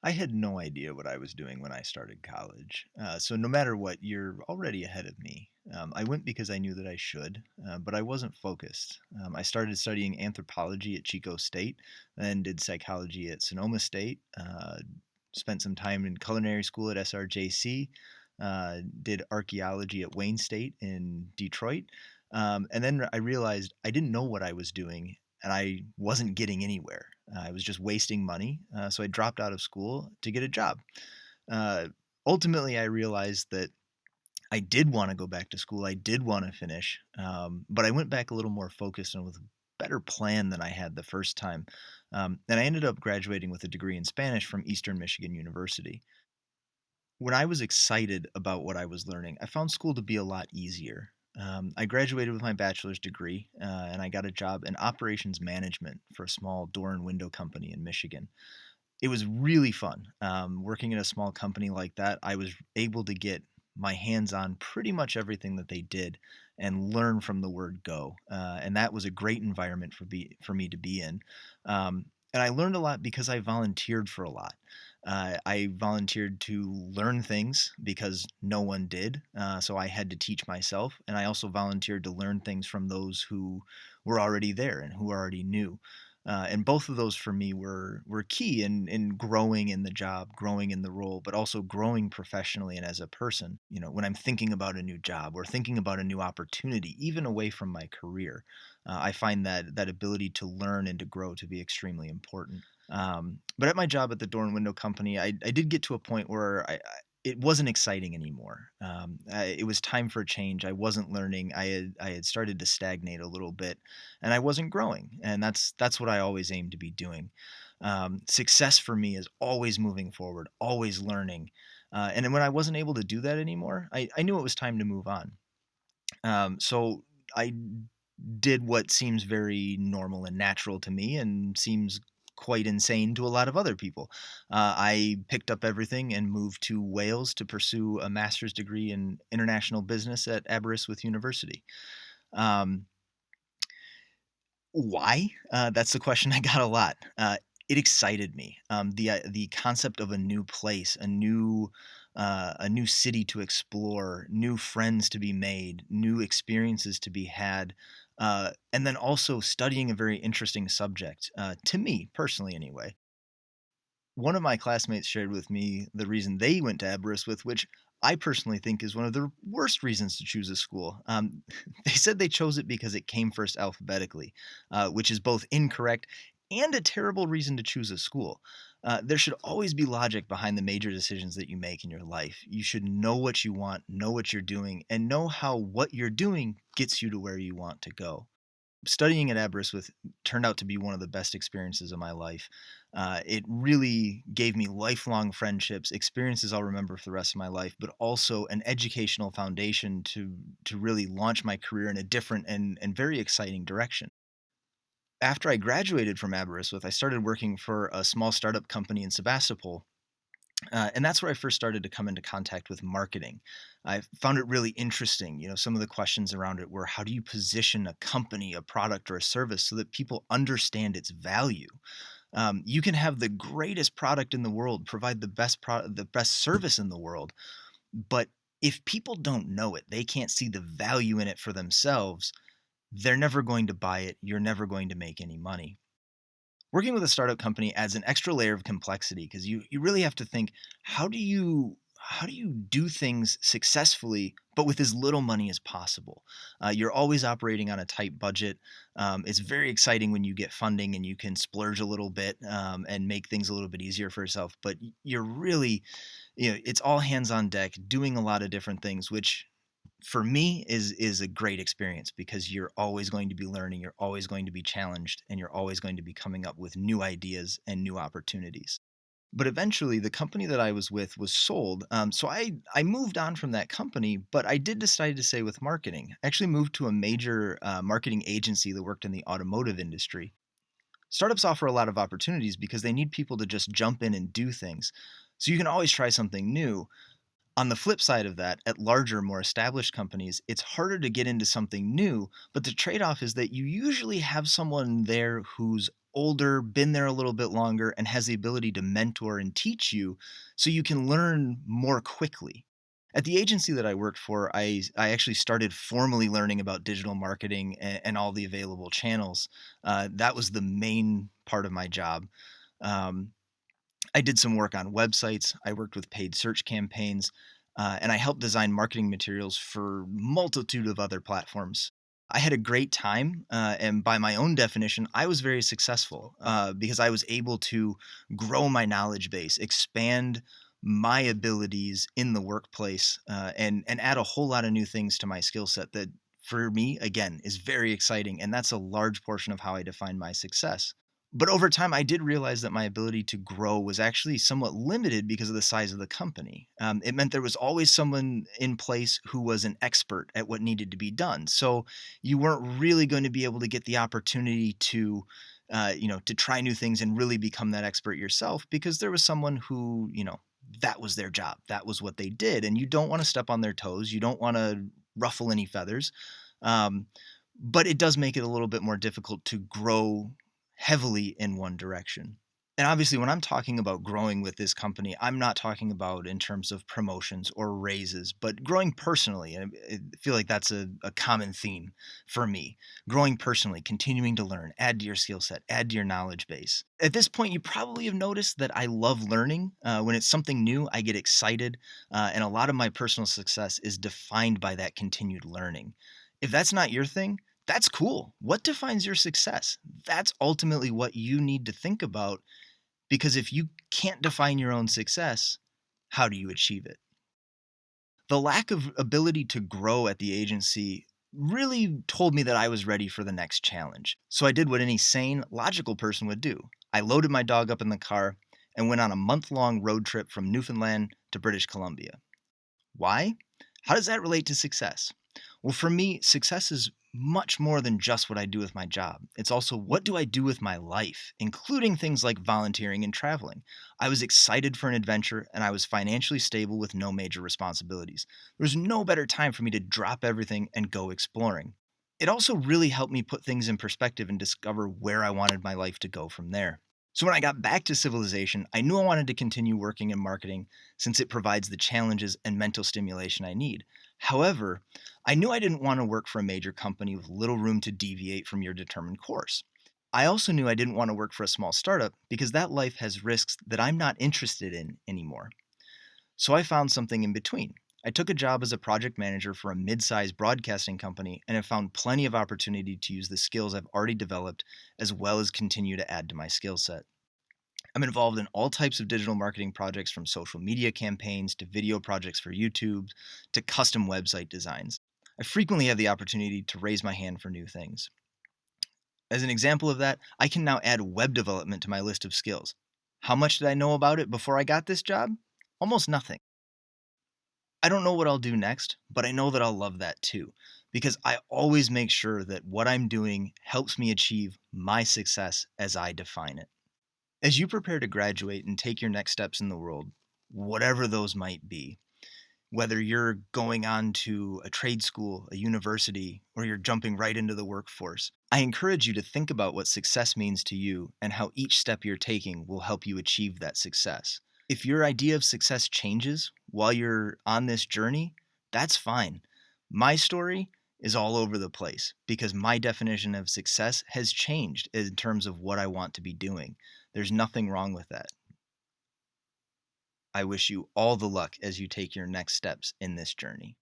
I had no idea what I was doing when I started college. So no matter what, you're already ahead of me. I went because I knew that I should, but I wasn't focused. I started studying anthropology at Chico State, then did psychology at Sonoma State, spent some time in culinary school at SRJC, did archaeology at Wayne State in Detroit. And then I realized I didn't know what I was doing and I wasn't getting anywhere. I was just wasting money. So I dropped out of school to get a job. Uh, Ultimately, I realized that I did want to go back to school. I did want to finish, but I went back a little more focused and with a better plan than I had the first time. And I ended up graduating with a degree in Spanish from Eastern Michigan University. When I was excited about what I was learning, I found school to be a lot easier. I graduated with my bachelor's degree, and I got a job in operations management for a small door and window company in Michigan. It was really fun. Working in a small company like that, I was able to get my hands on pretty much everything that they did and learn from the word go. And that was a great environment for me to be in. And I learned a lot because I volunteered for a lot. I volunteered to learn things because no one did. So I had to teach myself. And I also volunteered to learn things from those who were already there and who already knew. And both of those for me were key in growing in the job, growing in the role, but also growing professionally and as a person. You know, when I'm thinking about a new job or thinking about a new opportunity, even away from my career, I find that ability to learn and to grow to be extremely important. But at my job at the door and window company, I did get to a point where it wasn't exciting anymore. It was time for a change. I wasn't learning. I had started to stagnate a little bit, and I wasn't growing. And that's what I always aim to be doing. Success for me is always moving forward, always learning. And then when I wasn't able to do that anymore, I knew it was time to move on. So I did what seems very normal and natural to me and seems quite insane to a lot of other people. I picked up everything and moved to Wales to pursue a master's degree in international business at Aberystwyth University. Um, why? That's the question I got a lot. It excited me. The concept of a new place, a new city to explore, new friends to be made, new experiences to be had, and then also studying a very interesting subject to me personally, anyway. One of my classmates shared with me the reason they went to Aberystwyth, which I personally think is one of the worst reasons to choose a school. They said they chose it because it came first alphabetically, which is both incorrect and a terrible reason to choose a school. There should always be logic behind the major decisions that you make in your life. You should know what you want, know what you're doing, and know how what you're doing gets you to where you want to go. Studying at Aberystwyth turned out to be one of the best experiences of my life. It really gave me lifelong friendships, experiences I'll remember for the rest of my life, but also an educational foundation to really launch my career in a different and very exciting direction. After I graduated from Aberystwyth, I started working for a small startup company in Sebastopol, and that's where I first started to come into contact with marketing. I found it really interesting. You know, some of the questions around it were, how do you position a company, a product, or a service so that people understand its value? You can have the greatest product in the world, provide the best service in the world, but if people don't know it, they can't see the value in it for themselves, they're never going to buy it. You're never going to make any money. Working with a startup company adds an extra layer of complexity because you really have to think, how do you do things successfully but with as little money as possible? You're always operating on a tight budget. It's very exciting when you get funding and you can splurge a little bit and make things a little bit easier for yourself, but you're really, it's all hands on deck doing a lot of different things, which for me is a great experience because you're always going to be learning, you're always going to be challenged, and you're always going to be coming up with new ideas and new opportunities. But eventually, the company that I was with was sold. So I moved on from that company, but I did decide to stay with marketing. I actually moved to a major marketing agency that worked in the automotive industry. Startups offer a lot of opportunities because they need people to just jump in and do things. So you can always try something new. On the flip side of that, at larger, more established companies, it's harder to get into something new, but the trade off is that you usually have someone there who's older, been there a little bit longer, and has the ability to mentor and teach you so you can learn more quickly. At the agency that I worked for, I actually started formally learning about digital marketing and all the available channels. That was the main part of my job. Um, I did some work on websites. I worked with paid search campaigns, and I helped design marketing materials for multitude of other platforms. I had a great time, and by my own definition, I was very successful because I was able to grow my knowledge base, expand my abilities in the workplace, and add a whole lot of new things to my skill set that, for me, again, is very exciting, and that's a large portion of how I define my success. But over time, I did realize that my ability to grow was actually somewhat limited because of the size of the company. It meant there was always someone in place who was an expert at what needed to be done. So you weren't really going to be able to get the opportunity to, to try new things and really become that expert yourself because there was someone who, that was their job. That was what they did. And you don't want to step on their toes. You don't want to ruffle any feathers. Um, but it does make it a little bit more difficult to grow heavily in one direction. And obviously, when I'm talking about growing with this company, I'm not talking about in terms of promotions or raises, but growing personally. And I feel like that's a common theme for me. Growing personally, continuing to learn, add to your skill set, add to your knowledge base. At this point, you probably have noticed that I love learning. When it's something new, I get excited. And a lot of my personal success is defined by that continued learning. If that's not your thing, that's cool. What defines your success? That's ultimately what you need to think about because if you can't define your own success, how do you achieve it? The lack of ability to grow at the agency really told me that I was ready for the next challenge. So I did what any sane, logical person would do. I loaded my dog up in the car and went on a month-long road trip from Newfoundland to British Columbia. Why? How does that relate to success? Well, for me, success is much more than just what I do with my job. It's also what do I do with my life, including things like volunteering and traveling. I was excited for an adventure and I was financially stable with no major responsibilities. There was no better time for me to drop everything and go exploring. It also really helped me put things in perspective and discover where I wanted my life to go from there. So when I got back to civilization, I knew I wanted to continue working in marketing since it provides the challenges and mental stimulation I need. However, I knew I didn't want to work for a major company with little room to deviate from your determined course. I also knew I didn't want to work for a small startup because that life has risks that I'm not interested in anymore. So I found something in between. I took a job as a project manager for a mid sized broadcasting company and have found plenty of opportunity to use the skills I've already developed as well as continue to add to my skill set. I'm involved in all types of digital marketing projects from social media campaigns to video projects for YouTube to custom website designs. I frequently have the opportunity to raise my hand for new things. As an example of that, I can now add web development to my list of skills. How much did I know about it before I got this job? Almost nothing. I don't know what I'll do next, but I know that I'll love that too, because I always make sure that what I'm doing helps me achieve my success as I define it. As you prepare to graduate and take your next steps in the world, whatever those might be, whether you're going on to a trade school, a university, or you're jumping right into the workforce, I encourage you to think about what success means to you and how each step you're taking will help you achieve that success. If your idea of success changes while you're on this journey, that's fine. My story is all over the place because my definition of success has changed in terms of what I want to be doing. There's nothing wrong with that. I wish you all the luck as you take your next steps in this journey.